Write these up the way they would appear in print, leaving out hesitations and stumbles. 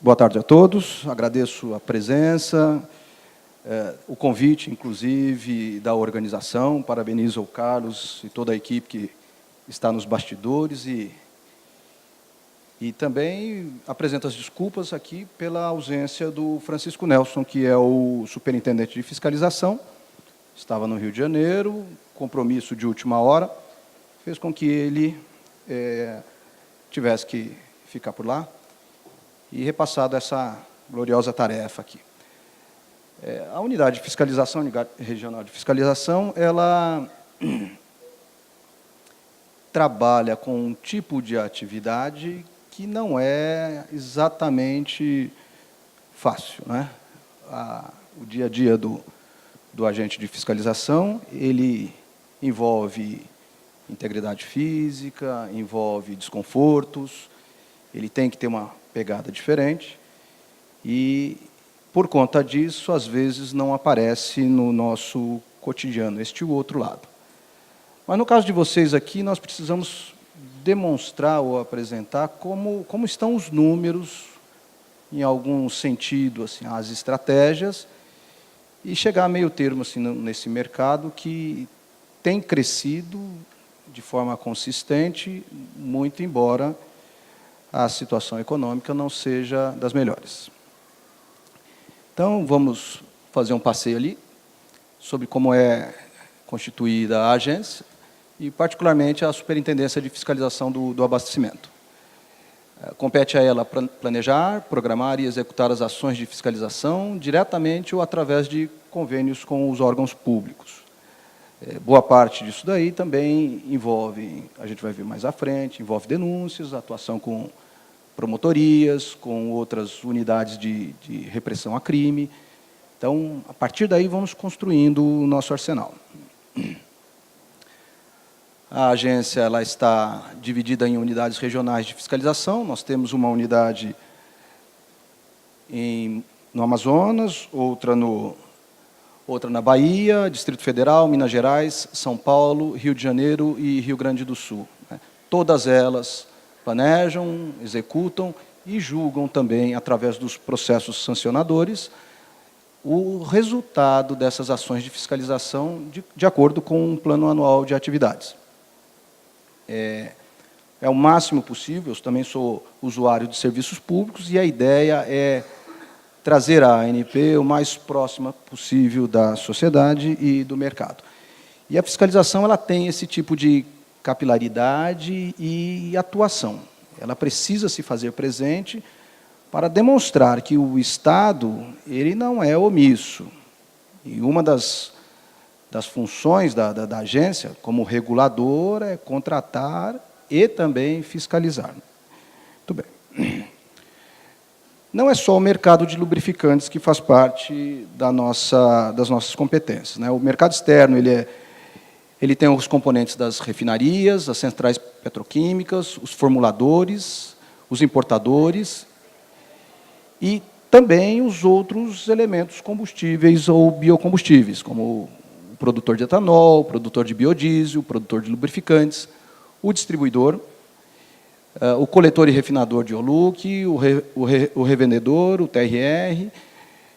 Boa tarde a todos. Agradeço a presença, o convite, inclusive, da organização. Parabenizo o Carlos e toda a equipe que está nos bastidores e também apresento as desculpas aqui pela ausência do Francisco Nelson, que é o superintendente de fiscalização. Estava no Rio de Janeiro, compromisso de última hora, fez com que ele tivesse que ficar por lá e repassado essa gloriosa tarefa aqui. A unidade de fiscalização, a unidade regional de fiscalização, ela trabalha com um tipo de atividade que não é exatamente fácil, né? O dia a dia do agente de fiscalização, ele envolve integridade física, envolve desconfortos, ele tem que ter uma pegada diferente e, por conta disso, às vezes não aparece no nosso cotidiano, este outro lado. Mas, no caso de vocês aqui, nós precisamos demonstrar ou apresentar como estão os números, em algum sentido, assim, as estratégias, e chegar a meio termo assim, nesse mercado que tem crescido de forma consistente, muito embora a situação econômica não seja das melhores. Então, vamos fazer um passeio ali sobre como é constituída a agência e, particularmente, a Superintendência de Fiscalização do Abastecimento. Compete a ela planejar, programar e executar as ações de fiscalização diretamente ou através de convênios com os órgãos públicos. Boa parte disso daí também envolve, a gente vai ver mais à frente, envolve denúncias, atuação com promotorias, com outras unidades de repressão a crime. Então, a partir daí, vamos construindo o nosso arsenal. A agência ela está dividida em unidades regionais de fiscalização. Nós temos uma unidade no Amazonas, outra na Bahia, Distrito Federal, Minas Gerais, São Paulo, Rio de Janeiro e Rio Grande do Sul. Todas elas planejam, executam e julgam também, através dos processos sancionadores, o resultado dessas ações de fiscalização de acordo com um plano anual de atividades. É o máximo possível, eu também sou usuário de serviços públicos, e a ideia é trazer a ANP o mais próxima possível da sociedade e do mercado. E a fiscalização ela tem esse tipo de capilaridade e atuação. Ela precisa se fazer presente para demonstrar que o Estado ele não é omisso. E uma das funções da agência, como regulador, é contratar e também fiscalizar. Muito bem. Não é só o mercado de lubrificantes que faz parte das nossas competências, né? O mercado externo ele tem os componentes das refinarias, as centrais petroquímicas, os formuladores, os importadores e também os outros elementos combustíveis ou biocombustíveis, como o produtor de etanol, o produtor de biodiesel, o produtor de lubrificantes, o distribuidor, o coletor e refinador de oluc, o revendedor, o TRR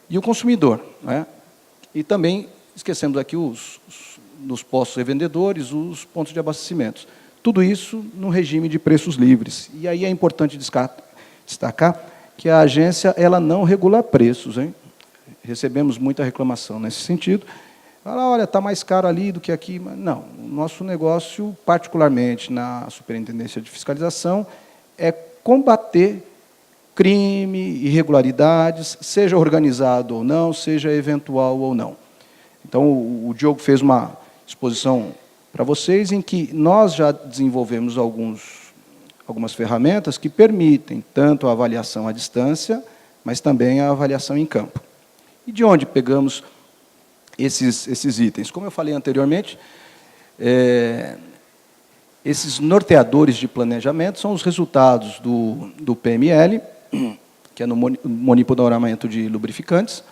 e o consumidor, né? E também, esquecemos aqui nos postos revendedores, os pontos de abastecimento. Tudo isso no regime de preços livres. E aí é importante destacar que a agência ela não regula preços, hein? Recebemos muita reclamação nesse sentido. Fala, olha, está mais caro ali do que aqui. Mas não, o nosso negócio, particularmente na Superintendência de Fiscalização, é combater crime, irregularidades, seja organizado ou não, seja eventual ou não. Então, o Diogo fez uma exposição para vocês em que nós já desenvolvemos algumas ferramentas que permitem tanto a avaliação à distância, mas também a avaliação em campo. E de onde pegamos esses itens? Como eu falei anteriormente, esses norteadores de planejamento são os resultados do PML, que é no monitoramento de lubrificantes,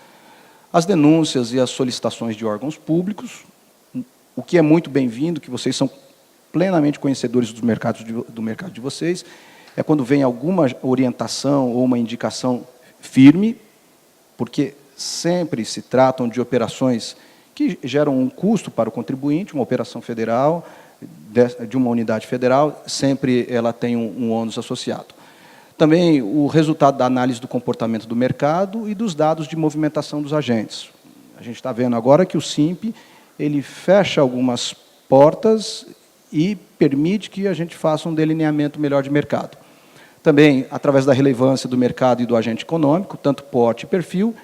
as denúncias e as solicitações de órgãos públicos, o que é muito bem-vindo, que vocês são plenamente conhecedores do mercado de vocês, é quando vem alguma orientação ou uma indicação firme, porque sempre se tratam de operações que geram um custo para o contribuinte, uma operação federal, de uma unidade federal, sempre ela tem um ônus associado. Também o resultado da análise do comportamento do mercado e dos dados de movimentação dos agentes. A gente está vendo agora que o SINP ele fecha algumas portas e permite que a gente faça um delineamento melhor de mercado. Também, através da relevância do mercado e do agente econômico, tanto porte e perfil,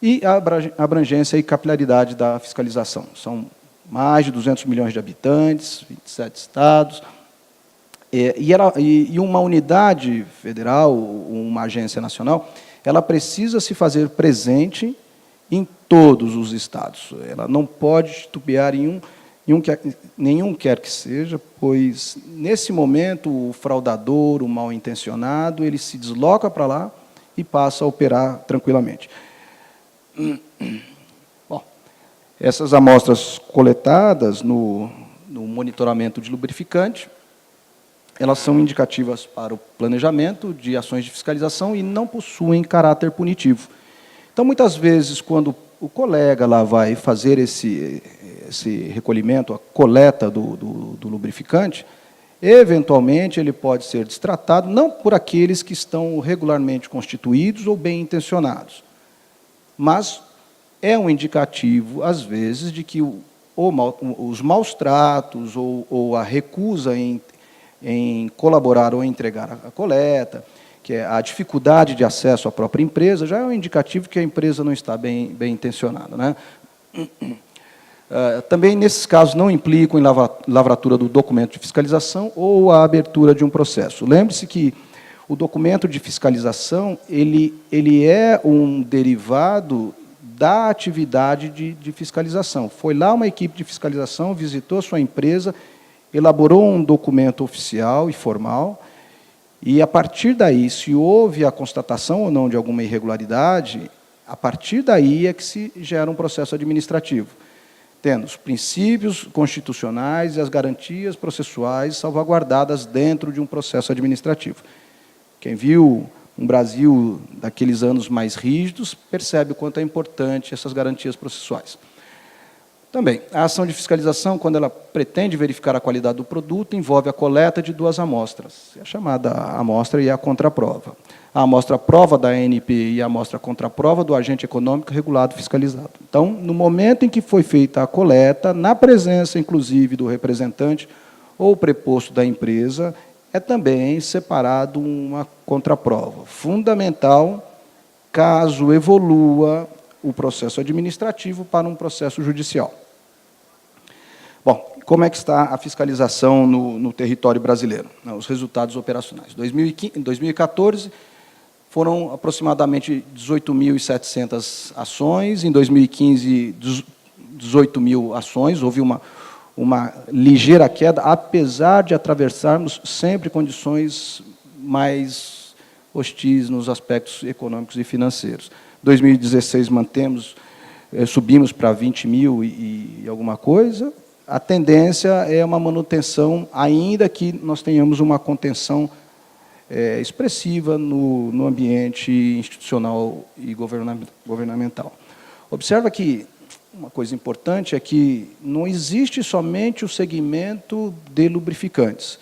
e a abrangência e capilaridade da fiscalização. São mais de 200 milhões de habitantes, 27 estados, e uma unidade federal, uma agência nacional, ela precisa se fazer presente em todos os estados. Ela não pode titubear em nenhum quer que seja, pois, nesse momento, o fraudador, o mal-intencionado, ele se desloca para lá e passa a operar tranquilamente. Bom, essas amostras coletadas no monitoramento de lubrificante, elas são indicativas para o planejamento de ações de fiscalização e não possuem caráter punitivo. Então, muitas vezes, quando o colega lá vai fazer esse recolhimento, a coleta do lubrificante, eventualmente ele pode ser destratado, não por aqueles que estão regularmente constituídos ou bem intencionados, mas é um indicativo, às vezes, de que os maus tratos ou a recusa em colaborar ou entregar a coleta, que é a dificuldade de acesso à própria empresa, já é um indicativo que a empresa não está bem intencionada, né? Também, nesses casos, não implicam em lavratura do documento de fiscalização ou a abertura de um processo. Lembre-se que o documento de fiscalização ele é um derivado da atividade de fiscalização. Foi lá uma equipe de fiscalização, visitou a sua empresa, elaborou um documento oficial e formal, e, a partir daí, se houve a constatação ou não de alguma irregularidade, a partir daí é que se gera um processo administrativo, tendo os princípios constitucionais e as garantias processuais salvaguardadas dentro de um processo administrativo. Quem viu um Brasil daqueles anos mais rígidos percebe o quanto é importante essas garantias processuais. Também, a ação de fiscalização, quando ela pretende verificar a qualidade do produto, envolve a coleta de duas amostras, a chamada amostra e a contraprova. A amostra-prova da ANP e a amostra-contraprova do agente econômico regulado fiscalizado. Então, no momento em que foi feita a coleta, na presença, inclusive, do representante ou preposto da empresa, é também separado uma contraprova, fundamental caso evolua o processo administrativo para um processo judicial. Bom, como é que está a fiscalização no território brasileiro? Os resultados operacionais. Em 2014, foram aproximadamente 18.700 ações, em 2015, 18.000 ações, houve uma ligeira queda, apesar de atravessarmos sempre condições mais hostis nos aspectos econômicos e financeiros. Em 2016, subimos para 20.000 e alguma coisa. A tendência é uma manutenção, ainda que nós tenhamos uma contenção expressiva no ambiente institucional e governamental. Observa que uma coisa importante é que não existe somente o segmento de lubrificantes.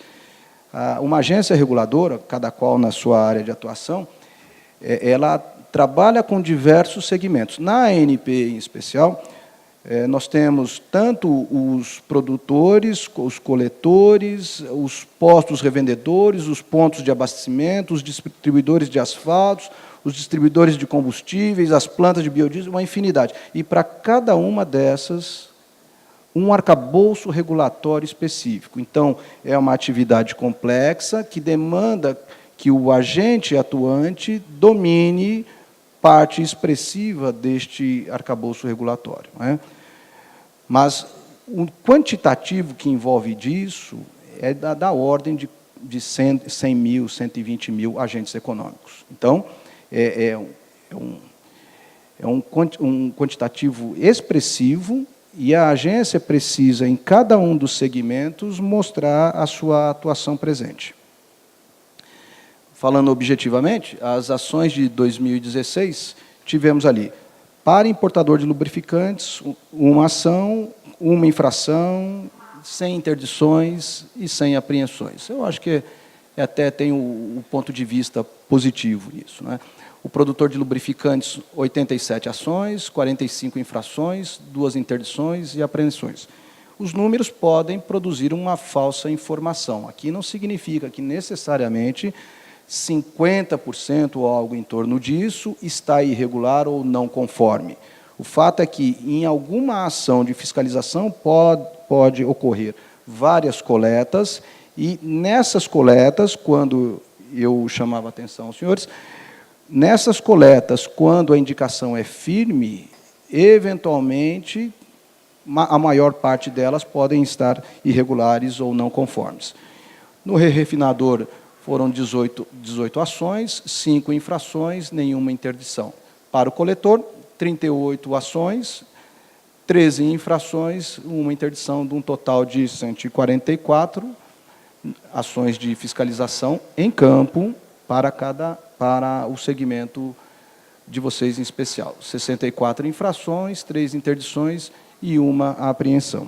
Uma agência reguladora, cada qual na sua área de atuação, ela trabalha com diversos segmentos. Na ANP, em especial, nós temos tanto os produtores, os coletores, os postos revendedores, os pontos de abastecimento, os distribuidores de asfaltos, os distribuidores de combustíveis, as plantas de biodiesel, uma infinidade. E, para cada uma dessas, um arcabouço regulatório específico. Então, é uma atividade complexa que demanda que o agente atuante domine parte expressiva deste arcabouço regulatório, né? Mas o quantitativo que envolve disso é da ordem de 100 mil, 120 mil agentes econômicos. Então, é um quantitativo expressivo e a agência precisa, em cada um dos segmentos, mostrar a sua atuação presente. falando objetivamente, as ações de 2016, tivemos ali, para importador de lubrificantes, uma ação, uma infração, sem interdições e sem apreensões. Eu acho que até tem o ponto de vista positivo nisso, né? O produtor de lubrificantes, 87 ações, 45 infrações, 2 interdições e apreensões. Os números podem produzir uma falsa informação. Aqui não significa que necessariamente 50% ou algo em torno disso está irregular ou não conforme. O fato é que, em alguma ação de fiscalização, pode ocorrer várias coletas, e nessas coletas, quando eu chamava a atenção aos senhores, nessas coletas, quando a indicação é firme, eventualmente, a maior parte delas podem estar irregulares ou não conformes. No refinador, foram 18 ações, 5 infrações, nenhuma interdição. Para o coletor, 38 ações, 13 infrações, uma interdição, de um total de 144 ações de fiscalização em campo para o segmento de vocês em especial. 64 infrações, 3 interdições e uma apreensão.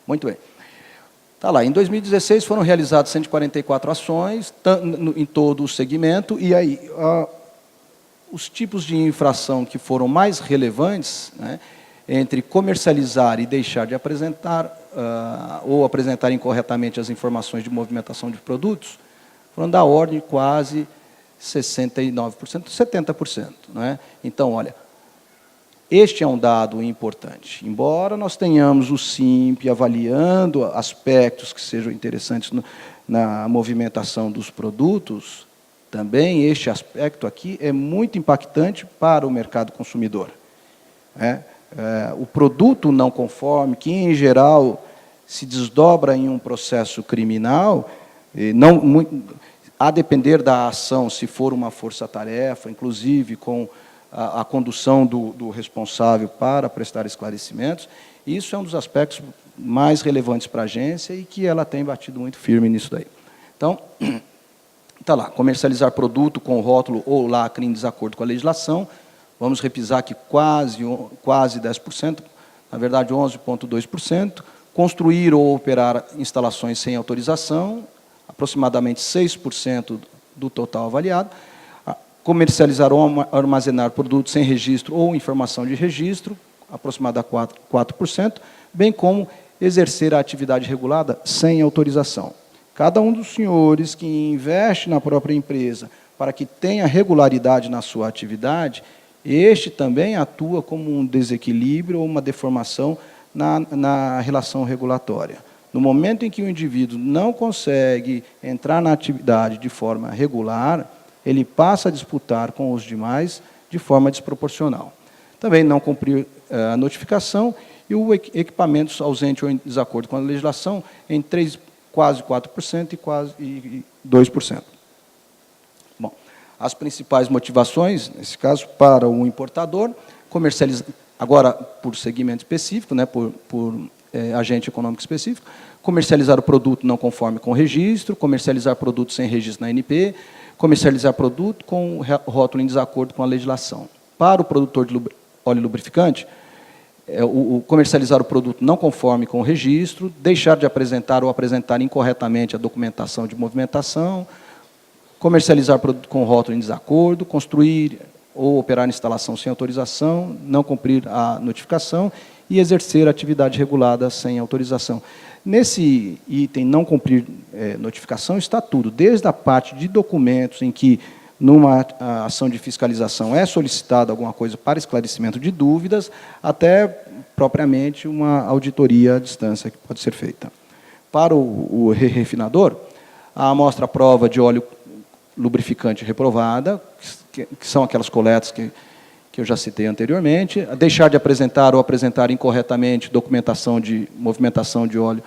Muito bem. Tá lá, em 2016 foram realizadas 144 ações em todo o segmento, e aí os tipos de infração que foram mais relevantes, né, entre comercializar e deixar de apresentar, ou apresentar incorretamente as informações de movimentação de produtos, foram da ordem de quase 69%, 70%. Né? Então, olha, este é um dado importante. Embora nós tenhamos o SINP avaliando aspectos que sejam interessantes na movimentação dos produtos, também este aspecto aqui é muito impactante para o mercado consumidor. O produto não conforme, que em geral se desdobra em um processo criminal, a depender da ação, se for uma força-tarefa, inclusive com a condução do responsável para prestar esclarecimentos, isso é um dos aspectos mais relevantes para a agência e que ela tem batido muito firme nisso daí. Então, está lá, comercializar produto com rótulo ou lacre em desacordo com a legislação, vamos repisar que quase 10%, na verdade 11,2%, construir ou operar instalações sem autorização, aproximadamente 6% do total avaliado, comercializar ou armazenar produtos sem registro ou informação de registro, aproximadamente 4%, bem como exercer a atividade regulada sem autorização. Cada um dos senhores que investe na própria empresa para que tenha regularidade na sua atividade, este também atua como um desequilíbrio ou uma deformação na relação regulatória. No momento em que o indivíduo não consegue entrar na atividade de forma regular, ele passa a disputar com os demais de forma desproporcional. Também não cumprir a notificação e o equipamento ausente ou em desacordo com a legislação em quase 4% e quase 2%. Bom, as principais motivações, nesse caso, para o importador, comercializar, agora por segmento específico, né, por agente econômico específico, comercializar o produto não conforme com o registro, comercializar produto sem registro na ANP, comercializar produto com rótulo em desacordo com a legislação. Para o produtor de óleo lubrificante, comercializar o produto não conforme com o registro, deixar de apresentar ou apresentar incorretamente a documentação de movimentação, comercializar produto com rótulo em desacordo, construir ou operar instalação sem autorização, não cumprir a notificação e exercer atividade regulada sem autorização. Nesse item, não cumprir notificação, está tudo, desde a parte de documentos em que, numa ação de fiscalização, é solicitada alguma coisa para esclarecimento de dúvidas, até, propriamente, uma auditoria à distância que pode ser feita. Para o refinador, a amostra prova de óleo lubrificante reprovada, que são aquelas coletas que eu já citei anteriormente, deixar de apresentar ou apresentar incorretamente documentação de movimentação de óleo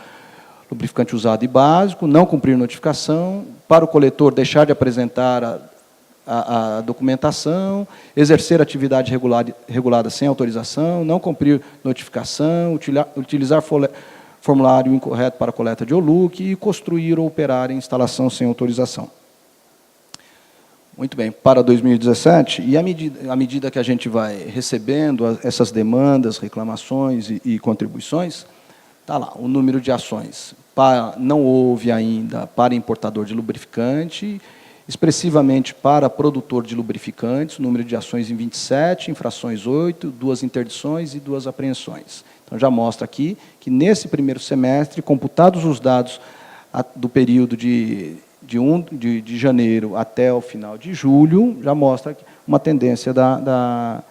lubrificante usado e básico, não cumprir notificação, para o coletor deixar de apresentar a documentação, exercer atividade regulada sem autorização, não cumprir notificação, utilizar formulário incorreto para coleta de OLUC e construir ou operar em instalação sem autorização. Muito bem, para 2017, e à medida que a gente vai recebendo essas demandas, reclamações e contribuições, está lá, o número de ações. Não houve ainda para importador de lubrificante, expressivamente para produtor de lubrificantes, o número de ações em 27, infrações 8, 2 interdições e 2 apreensões. Então, já mostra aqui que, nesse primeiro semestre, computados os dados do período de janeiro até o final de julho, já mostra uma tendência da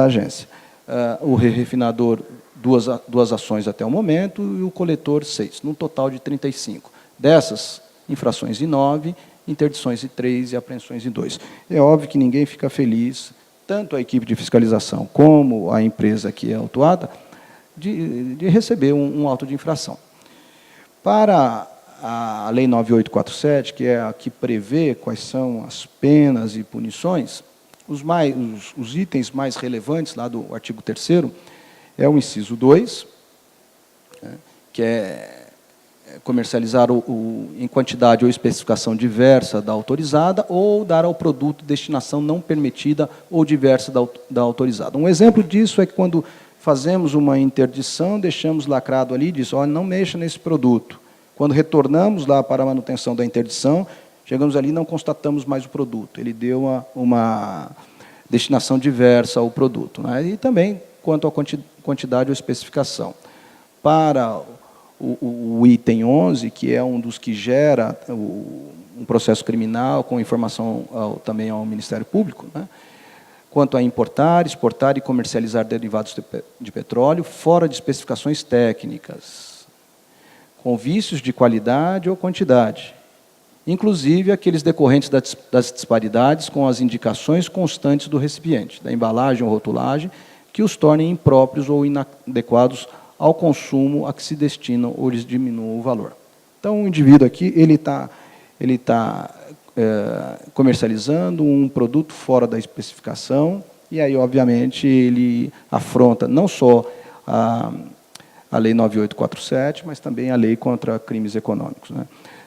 agência. O refinador, duas ações até o momento, e o coletor, 6, num total de 35. Dessas, infrações em 9, interdições em 3 e apreensões em 2. É óbvio que ninguém fica feliz, tanto a equipe de fiscalização como a empresa que é autuada, de receber um auto de infração. Para a Lei 9847, que é a que prevê quais são as penas e punições, os itens mais relevantes lá do artigo 3º é o inciso 2, né, que é comercializar em quantidade ou especificação diversa da autorizada ou dar ao produto destinação não permitida ou diversa da autorizada. Um exemplo disso é que quando fazemos uma interdição, deixamos lacrado ali e diz, olha, não mexa nesse produto. Quando retornamos lá para a manutenção da interdição, chegamos ali e não constatamos mais o produto. Ele deu uma destinação diversa ao produto, né? E também quanto à quantidade ou especificação. Para o item 11, que é um dos que gera um processo criminal com informação também ao Ministério Público, né? Quanto a importar, exportar e comercializar derivados de petróleo fora de especificações técnicas, com vícios de qualidade ou quantidade, inclusive aqueles decorrentes das disparidades com as indicações constantes do recipiente, da embalagem ou rotulagem, que os tornem impróprios ou inadequados ao consumo a que se destinam ou lhes diminuam o valor. Então, o indivíduo aqui, ele tá comercializando um produto fora da especificação, e aí, obviamente, ele afronta não só a Lei 9847, mas também a Lei contra Crimes Econômicos, né?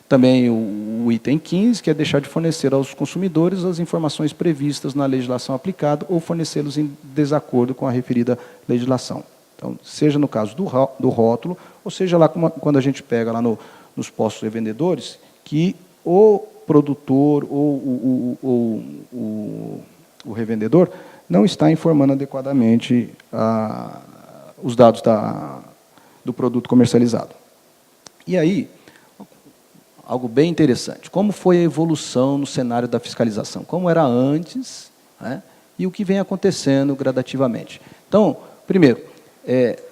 Também o item 15, que é deixar de fornecer aos consumidores as informações previstas na legislação aplicada ou fornecê-los em desacordo com a referida legislação. Então, seja no caso do rótulo, ou seja lá quando a gente pega lá nos postos revendedores, que o produtor ou o revendedor não está informando adequadamente os dados do produto comercializado. E aí, algo bem interessante, como foi a evolução no cenário da fiscalização, como era antes, né, e o que vem acontecendo gradativamente. Então, primeiro,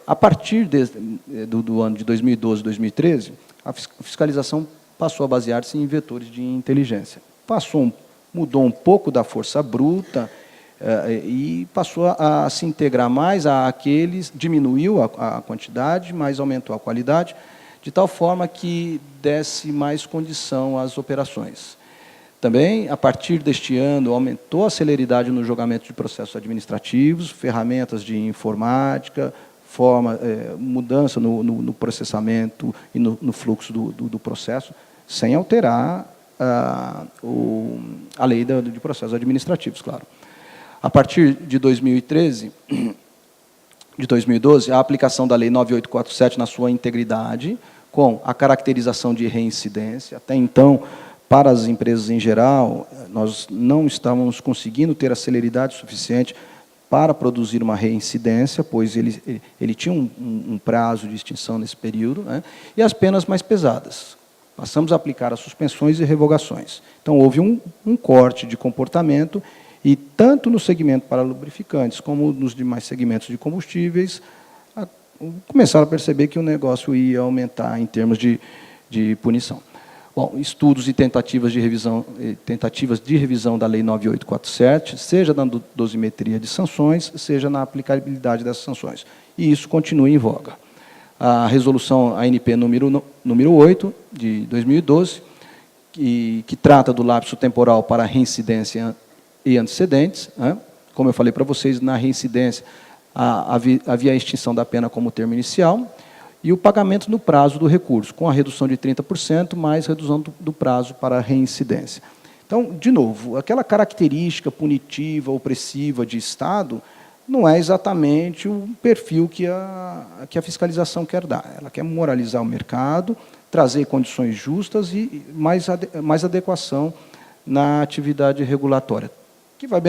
a partir do ano de 2012, 2013, a fiscalização passou a basear-se em vetores de inteligência. Mudou um pouco da força bruta e passou a se integrar mais àqueles, diminuiu a quantidade, mas aumentou a qualidade, de tal forma que desse mais condição às operações. Também, a partir deste ano, aumentou a celeridade no julgamento de processos administrativos, ferramentas de informática, mudança no processamento e no fluxo do processo, sem alterar a lei de processos administrativos, claro. A partir de 2013, de 2012, a aplicação da Lei 9847 na sua integridade, com a caracterização de reincidência. Até então, para as empresas em geral, nós não estávamos conseguindo ter a celeridade suficiente para produzir uma reincidência, pois ele tinha um prazo de extinção nesse período, né? E as penas mais pesadas. Passamos a aplicar as suspensões e revogações. Então, houve um corte de comportamento, e tanto no segmento para lubrificantes, como nos demais segmentos de combustíveis, começaram a perceber que o negócio ia aumentar em termos de punição. Bom, estudos e tentativas de revisão da Lei 9847, seja na dosimetria de sanções, seja na aplicabilidade dessas sanções. E isso continua em voga. A resolução ANP número 8, de 2012, que trata do lapso temporal para reincidência e antecedentes, né? Como eu falei para vocês, na reincidência havia a extinção da pena como termo inicial, e o pagamento no prazo do recurso, com a redução de 30%, mais redução do prazo para a reincidência. Então, de novo, aquela característica punitiva, opressiva de Estado não é exatamente o perfil que a fiscalização quer dar. Ela quer moralizar o mercado, trazer condições justas e mais adequação na atividade regulatória, que vai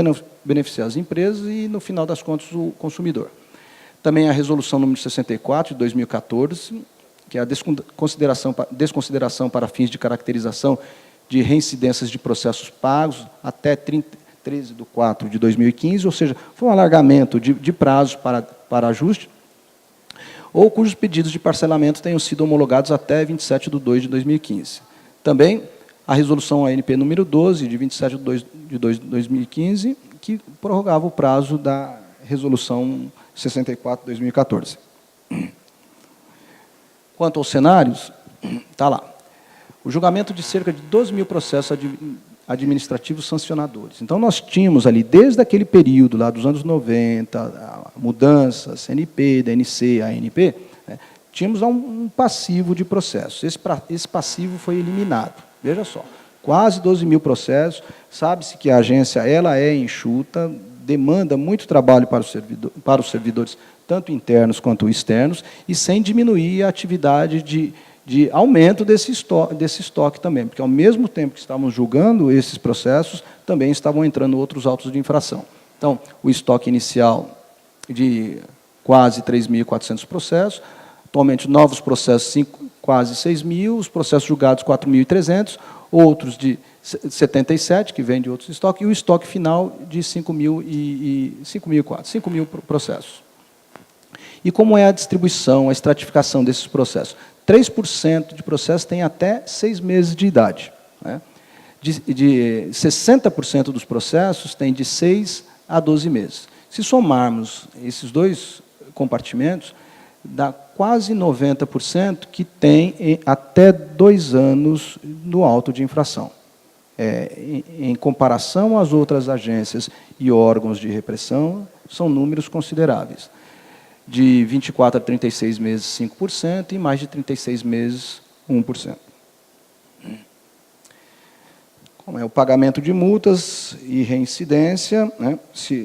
beneficiar as empresas e, no final das contas, o consumidor. Também a resolução número 64, de 2014, que é a desconsideração para fins de caracterização de reincidências de processos pagos até 13/4 de 2015, ou seja, foi um alargamento de prazo para ajuste, ou cujos pedidos de parcelamento tenham sido homologados até 27/2 de 2015. Também a resolução ANP número 12, de 27/2 de 2015, que prorrogava o prazo da resolução 64 de 2014. Quanto aos cenários, está lá. O julgamento de cerca de 12 mil processos administrativos sancionadores. Então, nós tínhamos ali, desde aquele período, lá dos anos 90, mudanças, CNP, DNC, ANP, né, tínhamos um passivo de processos. Esse passivo foi eliminado. Veja só, quase 12 mil processos. Sabe-se que a agência ela é enxuta, demanda muito trabalho para os servidores, tanto internos quanto externos, e sem diminuir a atividade de aumento desse estoque também, porque, ao mesmo tempo que estávamos julgando esses processos, também estavam entrando outros autos de infração. Então, o estoque inicial de quase 3.400 processos, atualmente novos processos quase 6.000, os processos julgados 4.300, outros de 77, que vêm de outros estoques, e o estoque final de 5.000 processos. E como é a distribuição, a estratificação desses processos? 3% de processos têm até 6 meses de idade. Né? De 60% dos processos têm de 6 a 12 meses. Se somarmos esses dois compartimentos, dá quase 90% que tem até 2 anos no auto de infração. Em comparação às outras agências e órgãos de repressão, são números consideráveis. De 24 a 36 meses, 5%, e mais de 36 meses, 1%. Como é o pagamento de multas e reincidência, né?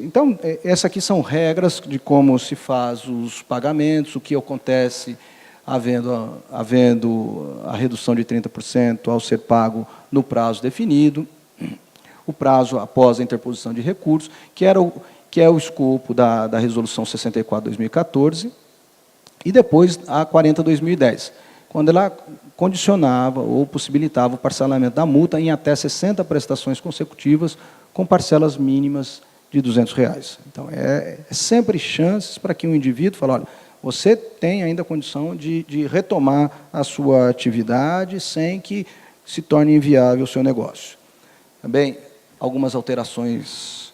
Então, essas aqui são regras de como se faz os pagamentos, o que acontece havendo a redução de 30% ao ser pago no prazo definido, o prazo após a interposição de recursos, que é o escopo da Resolução 64 de 2014, e depois a 40 de 2010, quando ela condicionava ou possibilitava o parcelamento da multa em até 60 prestações consecutivas, com parcelas mínimas de R$200. Então, é sempre chances para que um indivíduo fale, olha, você tem ainda a condição de retomar a sua atividade sem que se torne inviável o seu negócio. Também, algumas alterações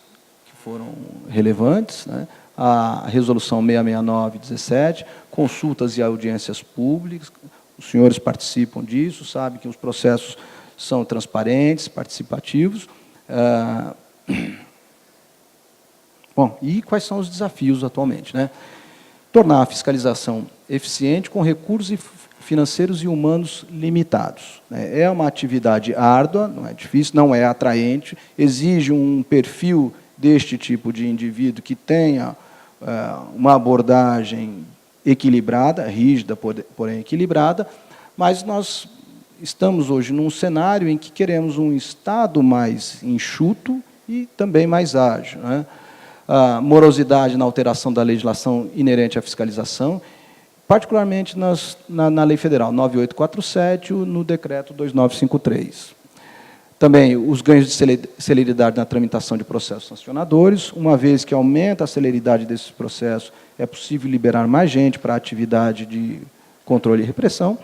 foram relevantes, né? A Resolução 669/17, consultas e audiências públicas, os senhores participam disso, sabem que os processos são transparentes, participativos. Bom, e quais são os desafios atualmente, né? Tornar a fiscalização eficiente com recursos financeiros e humanos limitados. É uma atividade árdua, não é difícil, não é atraente, exige um perfil deste tipo de indivíduo que tenha uma abordagem equilibrada, rígida, porém equilibrada, mas nós estamos hoje num cenário em que queremos um Estado mais enxuto e também mais ágil, né? A morosidade na alteração da legislação inerente à fiscalização, particularmente na Lei Federal 9847, no Decreto 2953. Também os ganhos de celeridade na tramitação de processos sancionadores, uma vez que aumenta a celeridade desses processos, é possível liberar mais gente para a atividade de controle e repressão,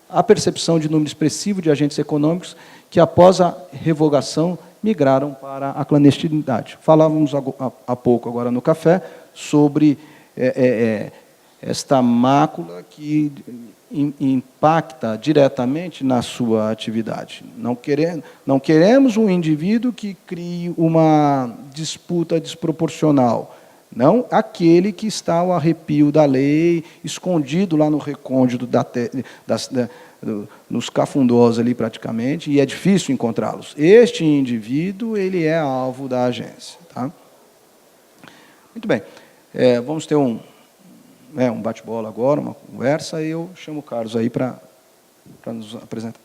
a percepção de número expressivo de agentes econômicos que, após a revogação, migraram para a clandestinidade. Falávamos há pouco, agora no café, sobre esta mácula que impacta diretamente na sua atividade. Não queremos um indivíduo que crie uma disputa desproporcional, Não aquele que está ao arrepio da lei, escondido lá no recôndito nos cafundós ali praticamente, e é difícil encontrá-los. Este indivíduo, ele é alvo da agência. Tá? Muito bem. Vamos ter um bate-bola agora, uma conversa, e eu chamo o Carlos aí para nos apresentar.